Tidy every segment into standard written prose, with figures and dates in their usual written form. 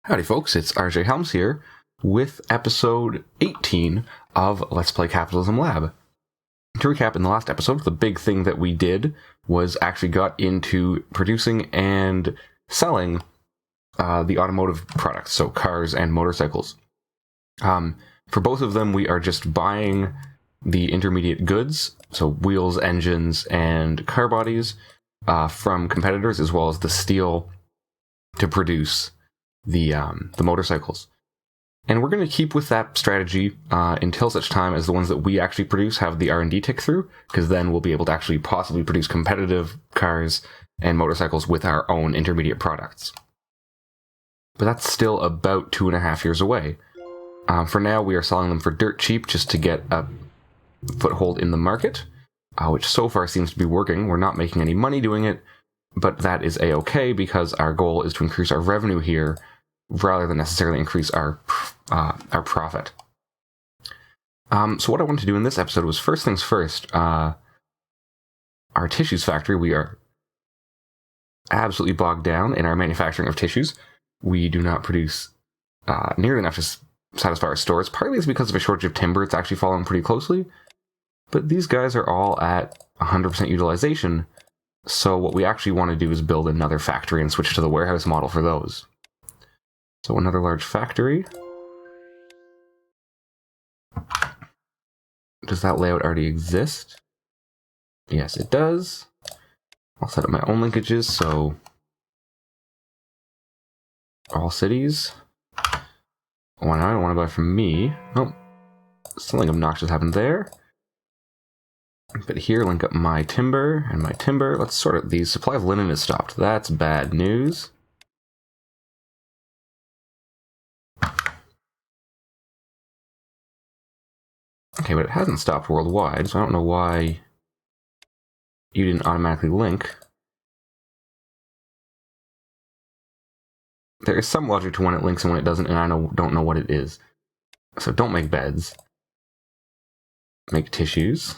Howdy folks, it's rjhelms here with episode 18 of Let's Play Capitalism Lab. To recap, in the last episode, the big thing that we did was actually got into producing and selling the automotive products, so cars and motorcycles. For both of them, we are just buying the intermediate goods, so wheels, engines, and car bodies, from competitors, as well as the steel to produce the motorcycles. And we're going to keep with that strategy until such time as the ones that we actually produce have the R&D tick through, because then we'll be able to actually possibly produce competitive cars and motorcycles with our own intermediate products. But that's still about 2.5 years away. For now, we are selling them for dirt cheap just to get a foothold in the market, which so far seems to be working. We're not making any money doing it, but that is a-okay because our goal is to increase our revenue here rather than necessarily increase our profit. So what I wanted to do in this episode was, first things first, our tissues factory, we are absolutely bogged down in our manufacturing of tissues. We do not produce nearly enough to satisfy our stores. Partly it's because of a shortage of timber. It's actually fallen pretty closely. But these guys are all at 100% utilization. So what we actually want to do is build another factory and switch to the warehouse model for those. So another large factory. Does that layout already exist? Yes, it does. I'll set up my own linkages, so all cities. Why not? I don't want to buy from me. Oh, something obnoxious happened there. But here, link up my timber and my timber. Let's sort out these. Supply of linen is stopped. That's bad news. Okay, but it hasn't stopped worldwide, so I don't know why you didn't automatically link. There is some logic to when it links and when it doesn't, and I don't know what it is. So don't make beds. Make tissues.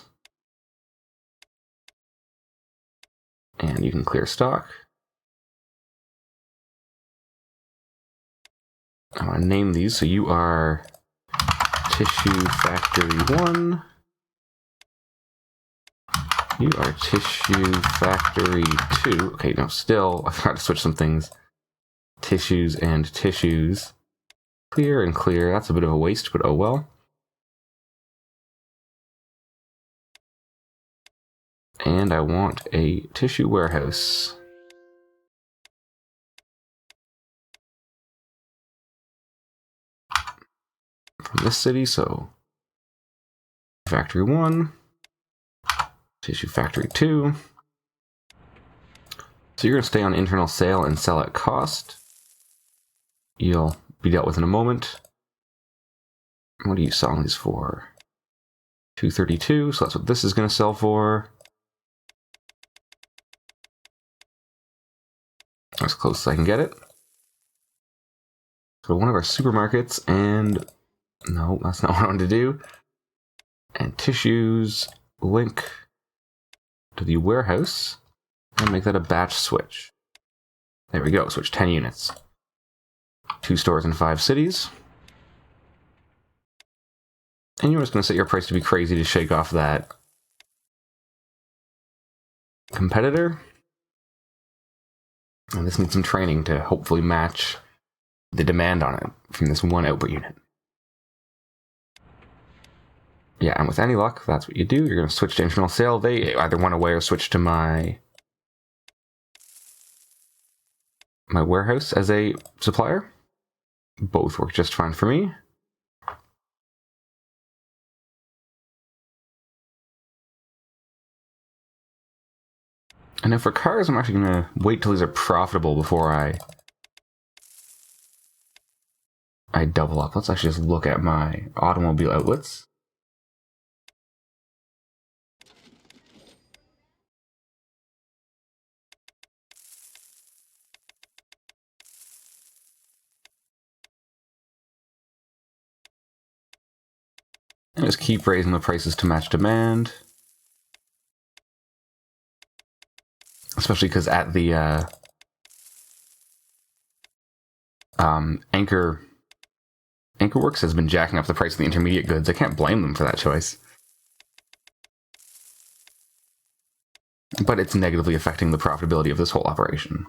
And you can clear stock. I want to name these, so you are Tissue Factory 1. You are Tissue Factory 2. Okay, no, still, I forgot to switch some things. Tissues and tissues. Clear and clear. That's a bit of a waste, but oh well. And I want a tissue warehouse. From this city, so Factory 1, Tissue Factory 2. So you're going to stay on internal sale and sell at cost. You'll be dealt with in a moment. What are you selling these for? 232, so that's what this is going to sell for. As close as I can get it. So one of our supermarkets, and no, that's not what I wanted to do. And tissues, link to the warehouse, and make that a batch switch. There we go, switch 10 units. 2 stores in 5 cities. And you're just going to set your price to be crazy to shake off that competitor. And this needs some training to hopefully match the demand on it from this one output unit. Yeah, and with any luck, that's what you do. You're going to switch to internal sale. They either went away or switch to my warehouse as a supplier. Both work just fine for me. And now for cars, I'm actually going to wait till these are profitable before I double up. Let's actually just look at my automobile outlets. And just keep raising the prices to match demand. Especially because at the Anchor Works has been jacking up the price of the intermediate goods. I can't blame them for that choice. But it's negatively affecting the profitability of this whole operation.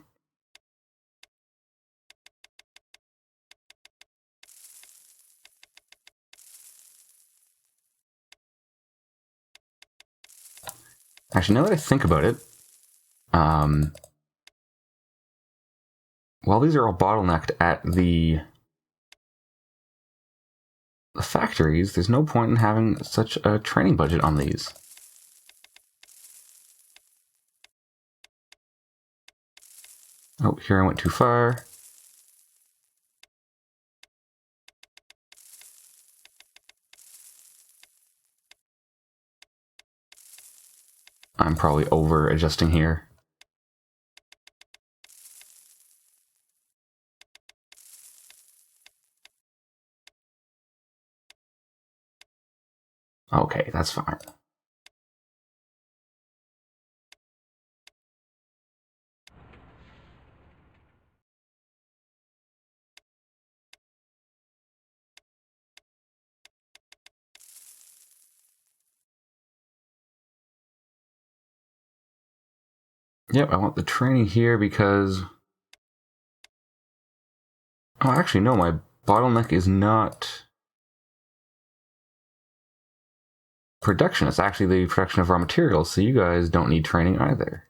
Actually, now that I think about it, while these are all bottlenecked at the factories, there's no point in having such a training budget on these. Oh, here I went too far. I'm probably over adjusting here. Okay, that's fine. Yep, I want the training here because... Oh, actually, no, my bottleneck is not production. It's actually the production of raw materials, so you guys don't need training either.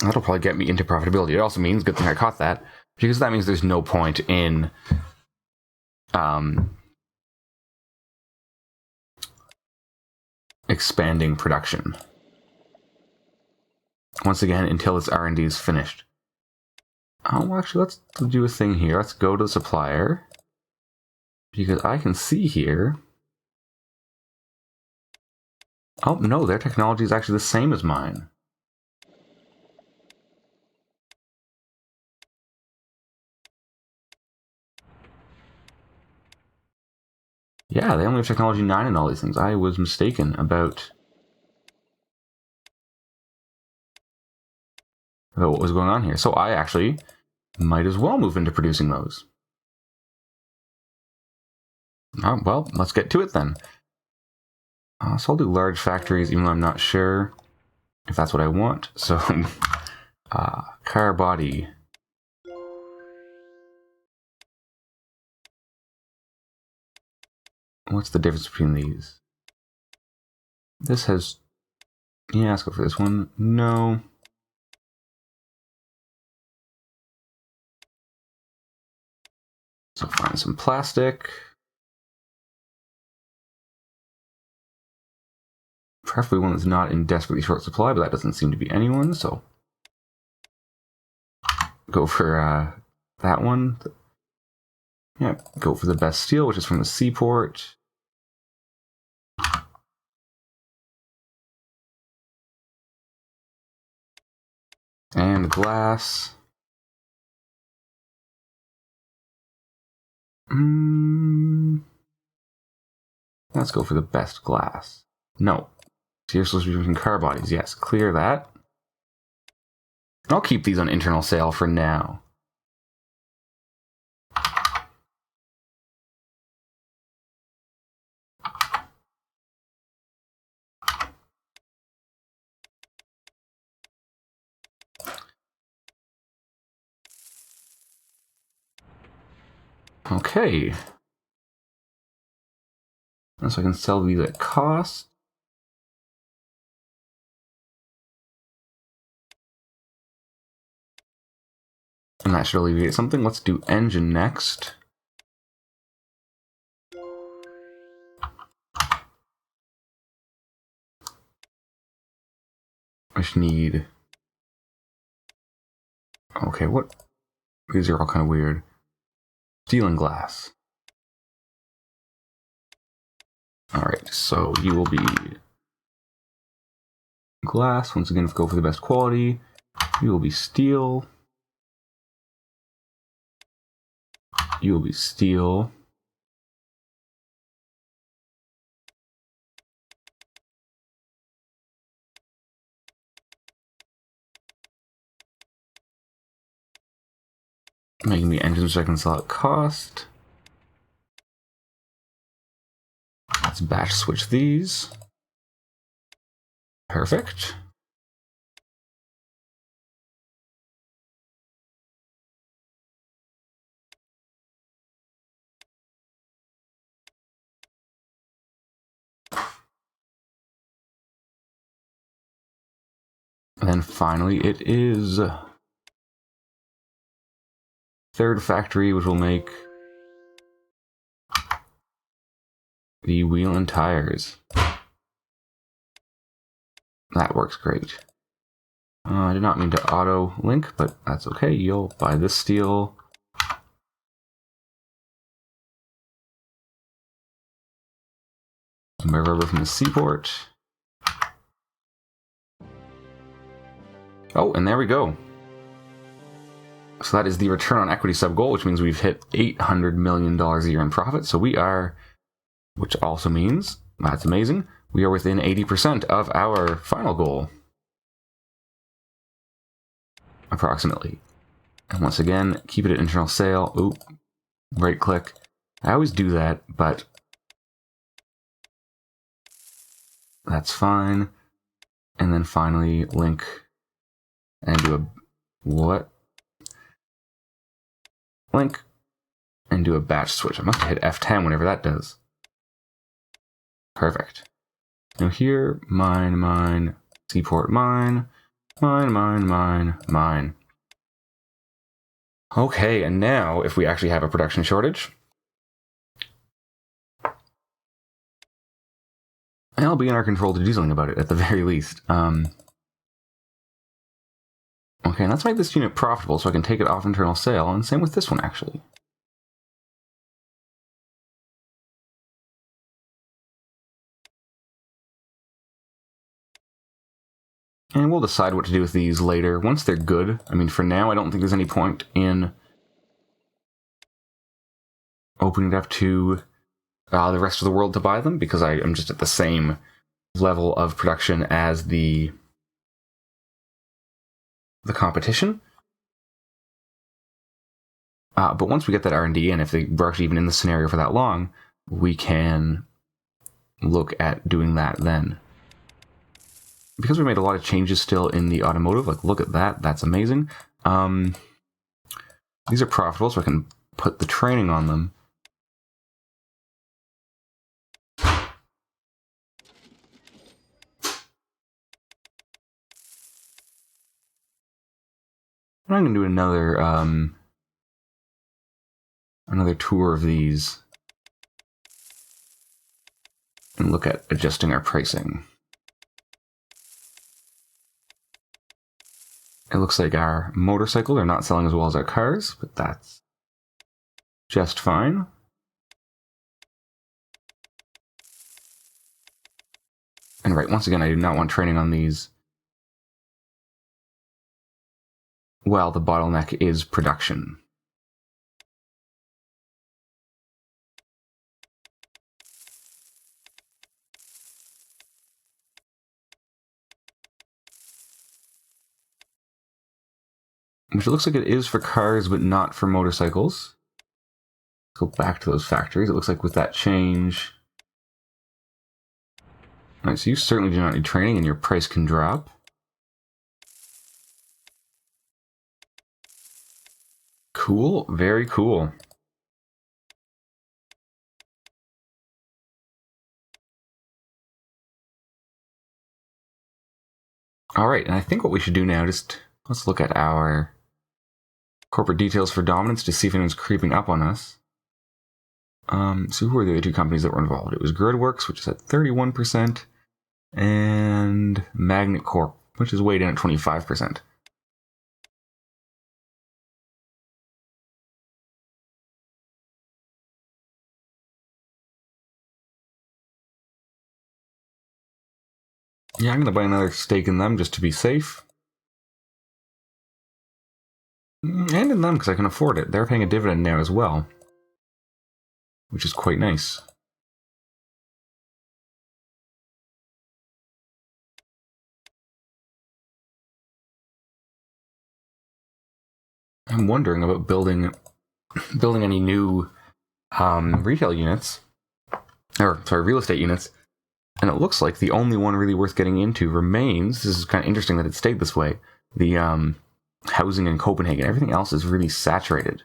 That'll probably get me into profitability. It also means, good thing I caught that, because that means there's no point in expanding production. Once again, until its R&D is finished. Oh, actually, let's do a thing here. Let's go to the supplier, because I can see here... Oh, no, their technology is actually the same as mine. Yeah, they only have technology 9 and all these things. I was mistaken about what was going on here. So I actually might as well move into producing those. Oh, well, let's get to it then. So I'll do large factories, even though I'm not sure if that's what I want. So, car body. What's the difference between these? This has... Yeah, let's go for this one. No. So find some plastic. Preferably one that's not in desperately short supply, but that doesn't seem to be anyone, so... Go for that one. Yeah, go for the best steel, which is from the seaport. And glass. Let's go for the best glass. No. So you're supposed to be using car bodies. Yes, clear that. I'll keep these on internal sale for now. Okay. And so I can sell these at cost. And that should alleviate something. Let's do engine next. I should need... Okay, what? These are all kind of weird. Steel and glass. Alright, so you will be... glass. Once again, go for the best quality. You will be steel. You will be steel. Making the engines so I can sell at cost. Let's batch switch these. Perfect. And then finally it is third factory, which will make the wheel and tires. That works great. I did not mean to auto link, but that's okay. You'll buy this steel. My rubber from the seaport. Oh, and there we go. So that is the return on equity sub goal, which means we've hit $800 million a year in profit. So we are, which also means, that's amazing, we are within 80% of our final goal. Approximately. And once again, keep it at internal sale. Oop, right click. I always do that, but that's fine. And then finally link and do a what? Link and do a batch switch. I must have hit F10 whenever that does. Perfect. Now here, mine, seaport mine. Okay, and now if we actually have a production shortage, it'll be in our control to do something about it at the very least. Okay, and let's make this unit profitable so I can take it off internal sale, and same with this one actually. And we'll decide what to do with these later, once they're good. I mean, for now, I don't think there's any point in opening it up to the rest of the world to buy them, because I am just at the same level of production as the competition. But once we get that R&D in, if we're actually even in the scenario for that long, we can look at doing that then. Because we made a lot of changes still in the automotive, like look at that, that's amazing. These are profitable, so I can put the training on them. And I'm going to do another tour of these and look at adjusting our pricing. It looks like our motorcycles are not selling as well as our cars, but that's just fine. And right, once again, I do not want training on these while the bottleneck is production. Which it looks like it is for cars, but not for motorcycles. Let's go back to those factories. It looks like with that change... Alright, so you certainly do not need training, and your price can drop. Cool, very cool. Alright, and I think what we should do now, let's look at our corporate details for dominance to see if anyone's creeping up on us. So who are the other two companies that were involved? It was Gridworks, which is at 31%, and Magnet Corp, which is way down at 25%. Yeah, I'm going to buy another stake in them just to be safe. And in them, because I can afford it. They're paying a dividend now as well, which is quite nice. I'm wondering about building any new retail units, real estate units, and it looks like the only one really worth getting into remains. This is kind of interesting that it stayed this way. The housing in Copenhagen. Everything else is really saturated,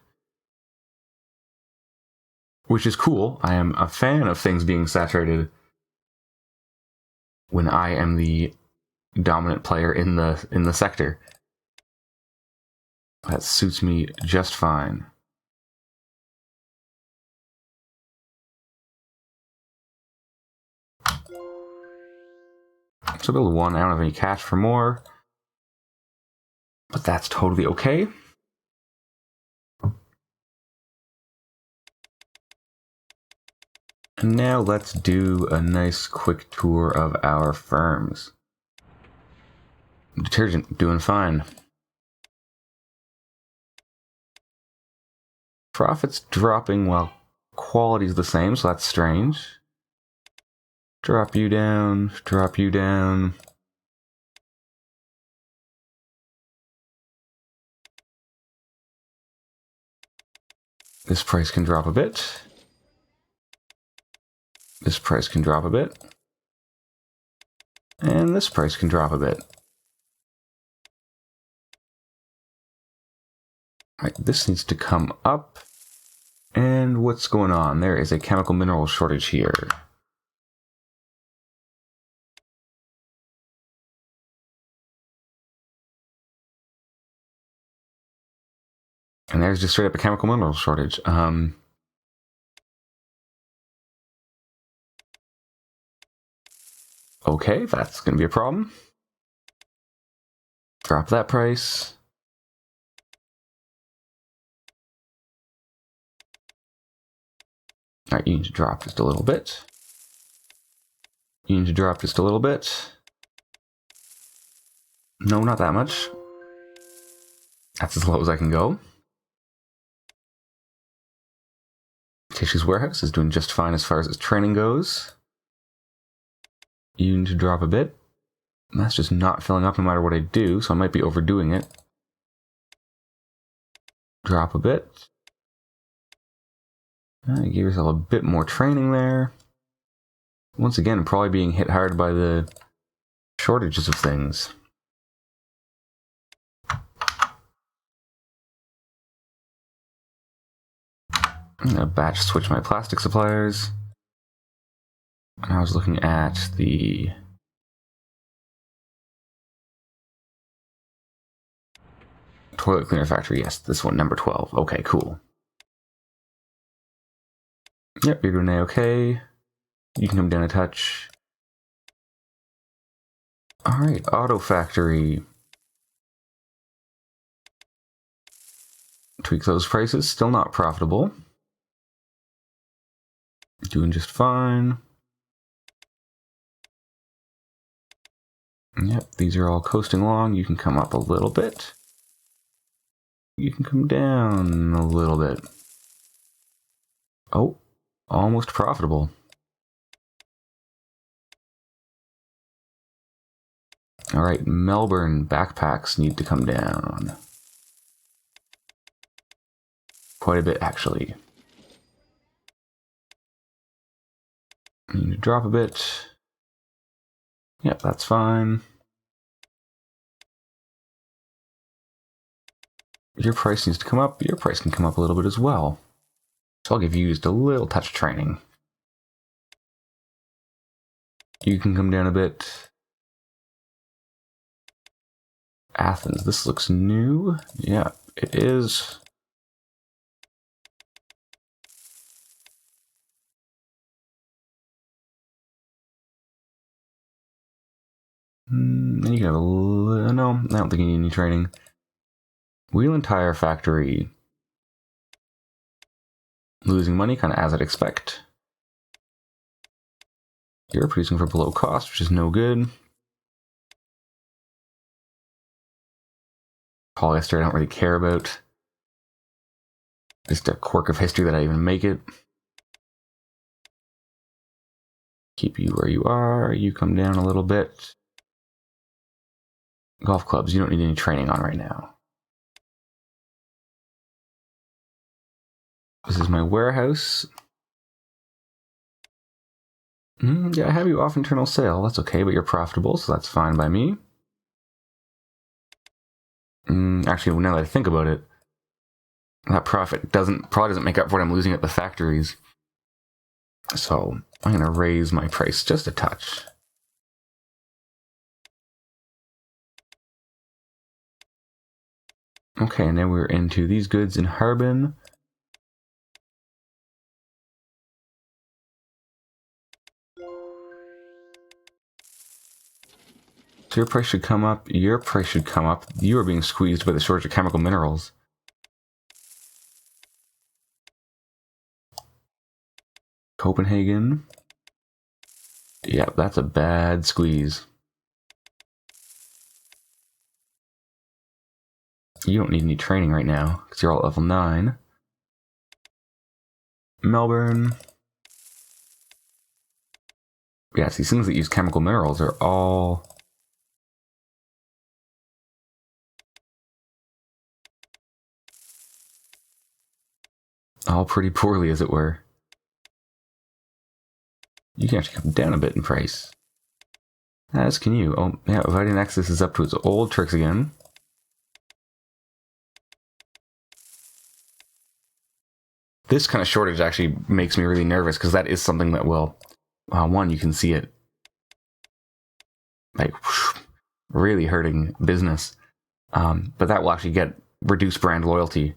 which is cool. I am a fan of things being saturated when I am the dominant player in the sector. That suits me just fine. So build one. I don't have any cash for more, but that's totally okay. And now let's do a nice quick tour of our firms. Detergent, doing fine. Profits dropping while quality's the same, so that's strange. Drop you down, drop you down. This price can drop a bit. This price can drop a bit. And this price can drop a bit. Right, this needs to come up. And what's going on? There is a chemical mineral shortage here. And there's just straight up a chemical mineral shortage. Okay, that's going to be a problem. Drop that price. Alright, you need to drop just a little bit. You need to drop just a little bit. No, not that much. That's as low as I can go. Tissues Warehouse is doing just fine as far as its training goes. You need to drop a bit. That's just not filling up no matter what I do, so I might be overdoing it. Drop a bit. You give yourself a bit more training there. Once again, probably being hit hard by the shortages of things. I'm going to batch switch my plastic suppliers. And I was looking at the toilet cleaner factory. Yes, this one, number 12. Okay, cool. Yep, you're doing okay. You can come down a touch. Alright, auto factory. Tweak those prices. Still not profitable. Doing just fine. Yep, these are all coasting along. You can come up a little bit. You can come down a little bit. Oh, almost profitable. Alright, Melbourne backpacks need to come down. Quite a bit, actually. You need to drop a bit. Yep, that's fine. Your price needs to come up. Your price can come up a little bit as well. So I'll give you just a little touch training. You can come down a bit. Athens, this looks new. Yeah, it is. You can have a no, I don't think you need any training. Wheel and Tire Factory. Losing money, kind of as I'd expect. You're producing for below cost, which is no good. Polyester, I don't really care about. Just a quirk of history that I even make it. Keep you where you are. You come down a little bit. Golf clubs, you don't need any training on right now. This is my warehouse. Yeah, I have you off internal sale. That's okay, but you're profitable, so that's fine by me. Actually, now that I think about it, that profit probably doesn't make up for what I'm losing at the factories. So I'm going to raise my price just a touch. Okay, and then we're into these goods in Harbin. So your price should come up. Your price should come up. You are being squeezed by the shortage of chemical minerals. Copenhagen. Yeah, that's a bad squeeze. You don't need any training right now, because you're all at level 9. Melbourne. Yeah, these things that use chemical minerals are all... all pretty poorly, as it were. You can actually come down a bit in price. As can you. Oh, yeah, Vitamin Nexus is up to its old tricks again. This kind of shortage actually makes me really nervous, because that is something that will... one, you can see it like really hurting business. But that will actually get reduced brand loyalty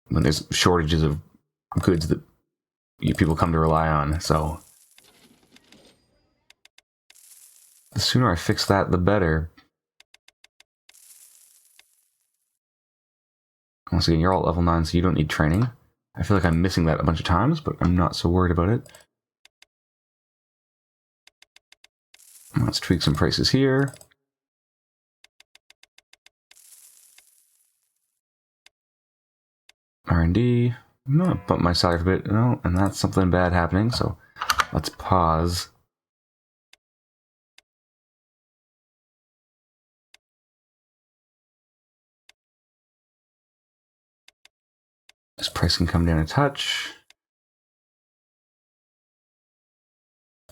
when there's shortages of goods that people come to rely on. So the sooner I fix that, the better. Once again, you're all at level 9, so you don't need training. I feel like I'm missing that a bunch of times, but I'm not so worried about it. Let's tweak some prices here. R&D. I'm gonna bump my salary for a bit. No, and that's something bad happening, so let's pause. This price can come down a touch.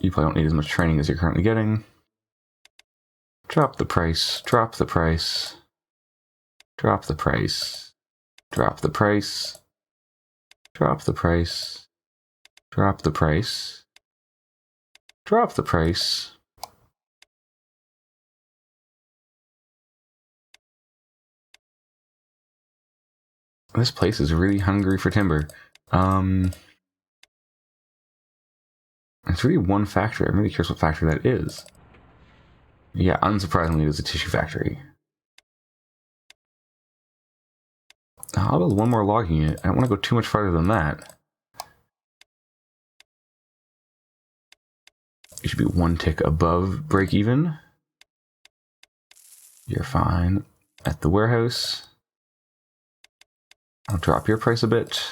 You probably don't need as much training as you're currently getting. Drop the price, drop the price, drop the price, drop the price, drop the price, drop the price, drop the price. This place is really hungry for timber. It's really one factory. I'm really curious what factory that is. Yeah, unsurprisingly, it is a tissue factory. I'll build one more logging unit. I don't want to go too much farther than that. You should be one tick above break even. You're fine. At the warehouse, I'll drop your price a bit.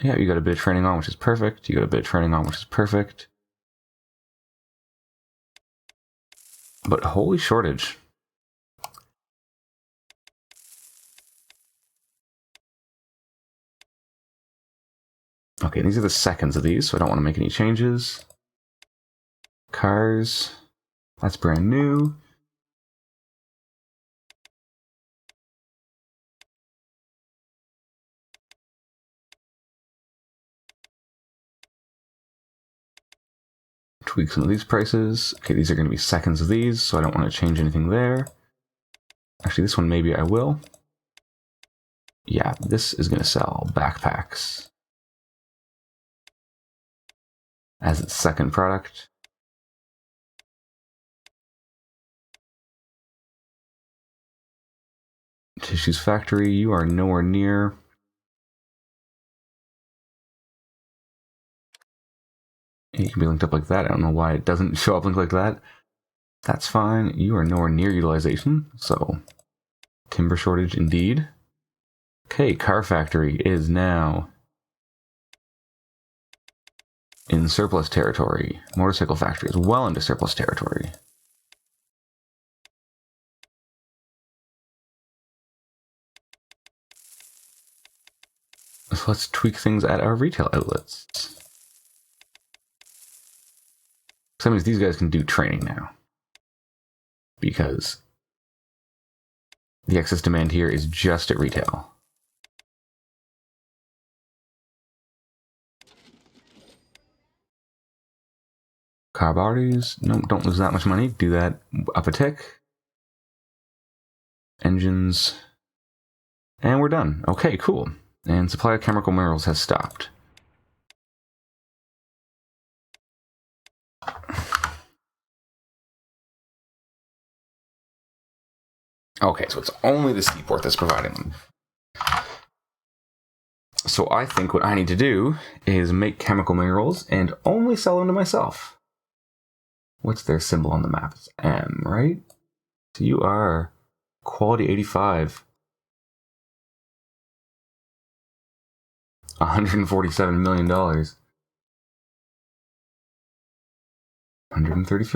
Yeah, you got a bit of training on, which is perfect. You got a bit of training on, which is perfect. But holy shortage. Okay, these are the seconds of these, so I don't want to make any changes. Cars. That's brand new. Tweak some of these prices. Okay, these are going to be seconds of these, so I don't want to change anything there. Actually, this one maybe I will. Yeah, this is going to sell backpacks as its second product. Tissues factory, you are nowhere near. It can be linked up like that. I don't know why it doesn't show up linked like that. That's fine. You are nowhere near utilization, so timber shortage indeed. Okay, car factory is now in surplus territory. Motorcycle factory is well into surplus territory. So let's tweak things at our retail outlets. So that means these guys can do training now. Because the excess demand here is just at retail. Car bodies, no, don't lose that much money. Do that up a tick. Engines. And we're done. Okay, cool. And supply of chemical minerals has stopped. Okay, so it's only the seaport that's providing them. So I think what I need to do is make chemical minerals and only sell them to myself. What's their symbol on the map? It's M, right? So you are quality 85. $147 million. $133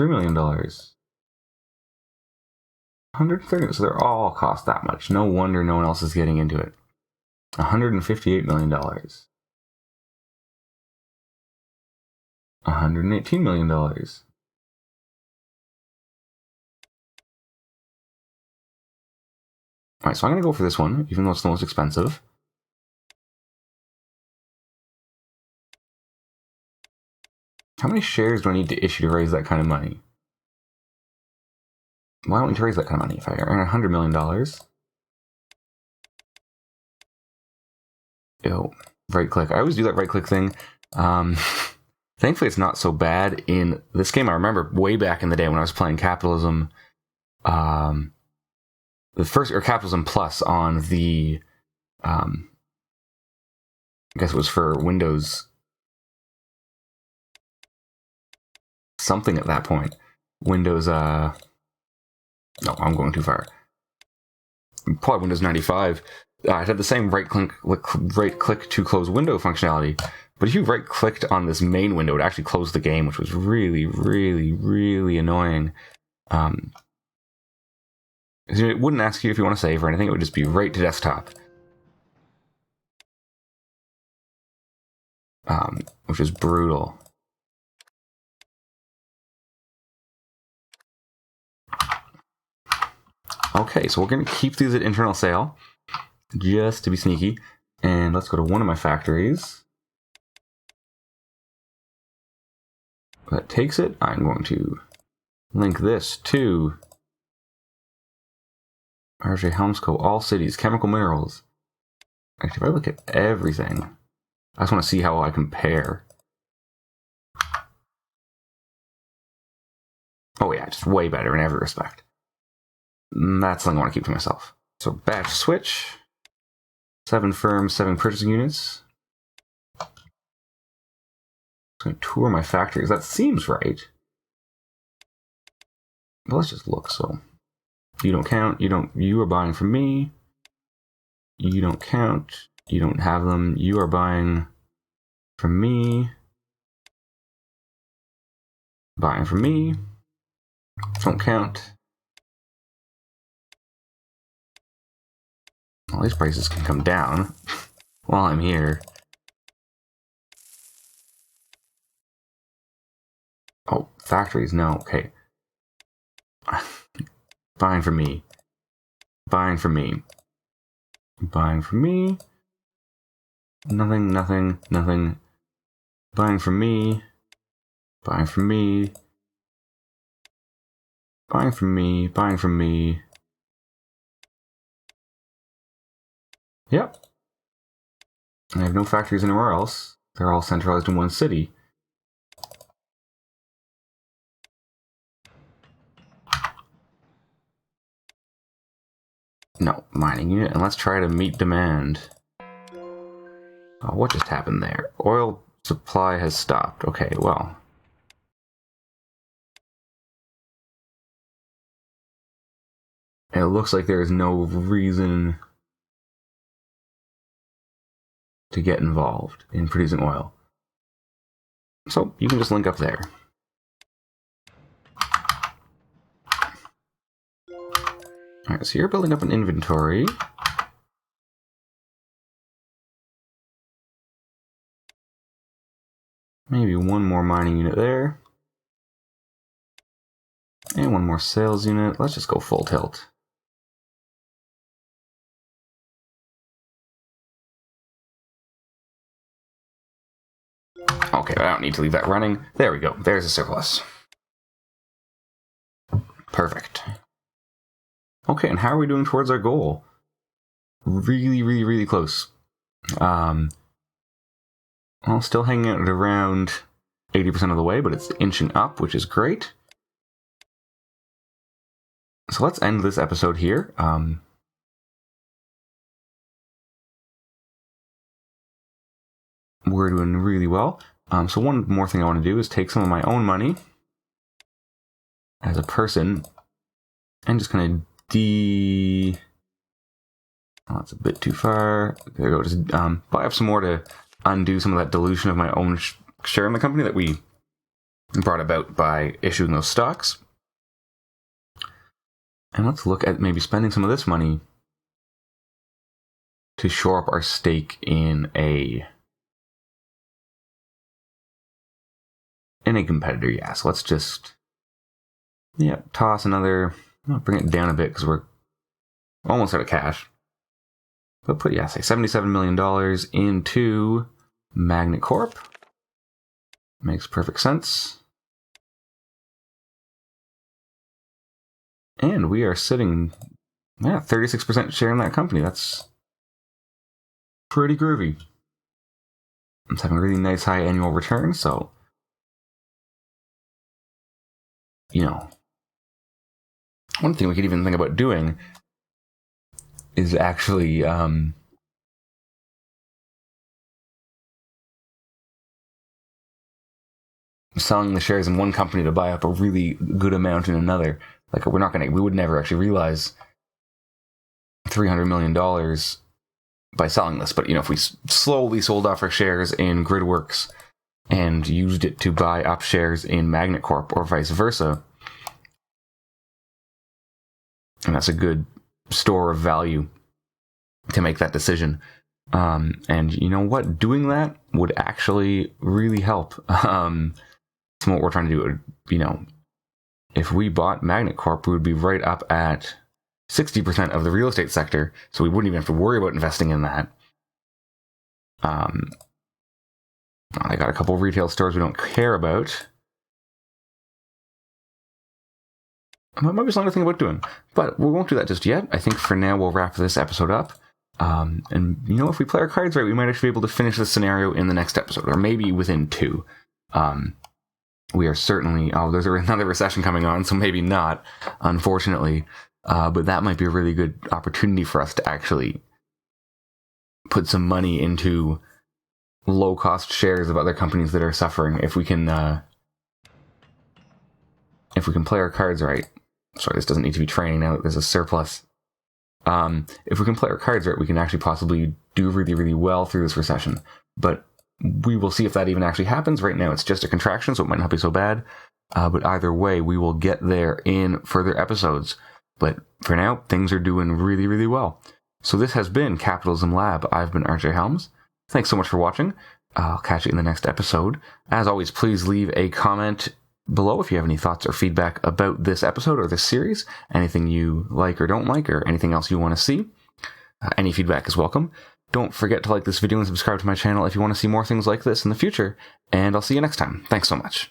million. 130. So they're all cost that much. No wonder no one else is getting into it. $158 million. $118 million. Alright, so I'm going to go for this one, even though it's the most expensive. How many shares do I need to issue to raise that kind of money? Why don't we raise that kind of money? If I earn $100 million. Ew. Right click. I always do that right click thing. Thankfully, it's not so bad in this game. I remember way back in the day when I was playing Capitalism, the first, or Capitalism Plus on the, I guess it was for Windows something at that point. Windows, no, I'm going too far. Probably Windows 95. It had the same right click to close window functionality, but if you right clicked on this main window, it actually closed the game, which was really, really, really annoying. It wouldn't ask you if you want to save or anything. It would just be right to desktop, which is brutal. Okay, so we're going to keep these at internal sale, just to be sneaky. And let's go to one of my factories. That takes it. I'm going to link this to rjhelms, all cities, chemical minerals. Actually, if I look at everything, I just want to see how I compare. Oh yeah, just way better in every respect. That's something I want to keep to myself. So batch switch, 7 firms, 7 purchasing units. I'm going to tour my factories. That seems right. But let's just look. So you don't count. You are buying from me. You don't count. You don't have them. You are buying from me. Buying from me. Don't count. Well, these prices can come down while I'm here. Oh, factories, no, okay. Buying from me. Buying from me. Buying from me. Nothing, nothing, nothing. Buying from me. Buying from me. Buying from me. Buying from me. Yep. I have no factories anywhere else. They're all centralized in one city. No, mining unit, and let's try to meet demand. Oh, what just happened there? Oil supply has stopped. Okay, well. It looks like there is no reason to get involved in producing oil. So you can just link up there. Alright, so you're building up an inventory. Maybe one more mining unit there. And one more sales unit. Let's just go full tilt. Okay, I don't need to leave that running. There we go. There's a surplus. Perfect. Okay, and how are we doing towards our goal? Really, really, really close. Well, still hanging out at around 80% of the way, but it's inching up, which is great. So let's end this episode here. We're doing really well. So one more thing I want to do is take some of my own money as a person and just kind of oh, that's a bit too far. There we go. Just buy up some more to undo some of that dilution of my own share in the company that we brought about by issuing those stocks. And let's look at maybe spending some of this money to shore up our stake in a competitor. Yeah, so let's just toss another. I'll bring it down a bit because we're almost out of cash. But put say $77 million into Magnet Corp. Makes perfect sense. And we are sitting 36% share in that company. That's pretty groovy. It's having a really nice high annual return, so one thing we could even think about doing is actually selling the shares in one company to buy up a really good amount in another. Like we would never actually realize $300 million by selling this. But if we slowly sold off our shares in Gridworks and used it to buy up shares in Magnet Corp or vice versa, and that's a good store of value to make that decision. And you know what? Doing that would actually really help. So what we're trying to do, if we bought Magnet Corp, we would be right up at 60% of the real estate sector, so we wouldn't even have to worry about investing in that. I got a couple of retail stores we don't care about. That might be something to think about doing, but we won't do that just yet. I think for now we'll wrap this episode up. And if we play our cards right, we might actually be able to finish this scenario in the next episode, or maybe within 2. We are certainly, there's another recession coming on, so maybe not, unfortunately. But that might be a really good opportunity for us to actually put some money into low-cost shares of other companies that are suffering. If we can play our cards right. Sorry, this doesn't need to be training now that there's a surplus. If we can play our cards right, we can actually possibly do really, really well through this recession. But we will see if that even actually happens. Right now, it's just a contraction, so it might not be so bad. But either way, we will get there in further episodes. But for now, things are doing really, really well. So this has been Capitalism Lab. I've been rjhelms. Thanks so much for watching. I'll catch you in the next episode. As always, please leave a comment below if you have any thoughts or feedback about this episode or this series. Anything you like or don't like, or anything else you want to see. Any feedback is welcome. Don't forget to like this video and subscribe to my channel if you want to see more things like this in the future. And I'll see you next time. Thanks so much.